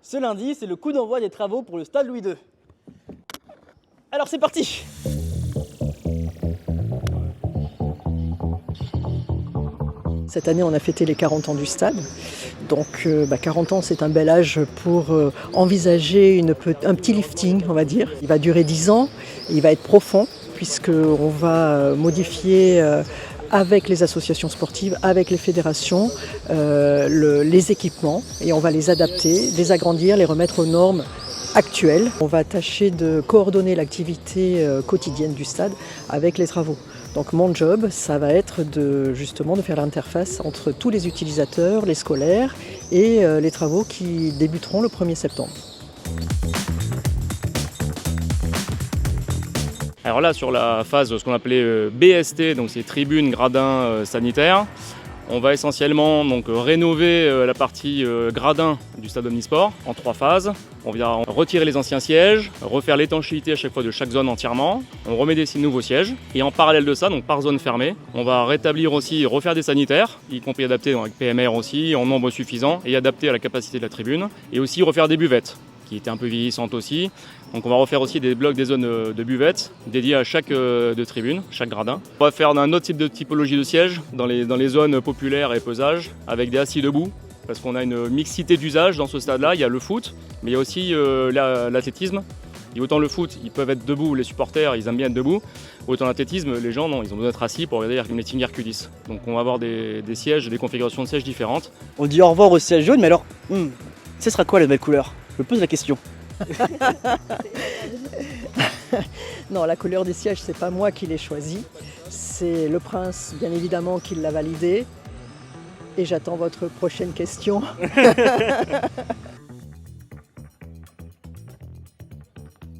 Ce lundi, c'est le coup d'envoi des travaux pour le stade Louis II. Alors c'est parti! Cette année, on a fêté les 40 ans du stade. Donc 40 ans, c'est un bel âge pour envisager un petit lifting, on va dire. Il va durer 10 ans, il va être profond, puisqu'on va modifier avec les associations sportives, avec les fédérations, les équipements, et on va les adapter, les agrandir, les remettre aux normes actuelles. On va tâcher de coordonner l'activité quotidienne du stade avec les travaux. Donc mon job, ça va être justement de faire l'interface entre tous les utilisateurs, les scolaires et les travaux qui débuteront le 1er septembre. Alors là, sur la phase, ce qu'on appelait BST, donc c'est tribunes, gradins sanitaires, on va essentiellement donc rénover la partie gradin du stade omnisport en 3 phases. On vient retirer les anciens sièges, refaire l'étanchéité à chaque fois de chaque zone entièrement. On remet des nouveaux sièges. Et en parallèle de ça, donc par zone fermée, on va rétablir aussi, refaire des sanitaires, y compris adaptés avec PMR aussi, en nombre suffisant et adaptés à la capacité de la tribune. Et aussi refaire des buvettes, qui étaient un peu vieillissantes aussi. Donc on va refaire aussi des blocs, des zones de buvettes dédiées à chaque de tribune, chaque gradin. On va faire un autre type de typologie de sièges dans les zones populaires et pesage, avec des assis debout, parce qu'on a une mixité d'usages dans ce stade-là. Il y a le foot, mais il y a aussi l'athlétisme. Et autant le foot, ils peuvent être debout, les supporters, ils aiment bien être debout. Autant l'athlétisme, les gens, non, ils ont besoin d'être assis pour regarder le meeting Herculis. Donc on va avoir des sièges, des configurations de sièges différentes. On dit au revoir au siège jaune, mais alors, ce sera quoi la nouvelle couleur? Je me pose la question. Non, la couleur des sièges, c'est pas moi qui l'ai choisi. C'est le prince, bien évidemment, qui l'a validé. Et j'attends votre prochaine question.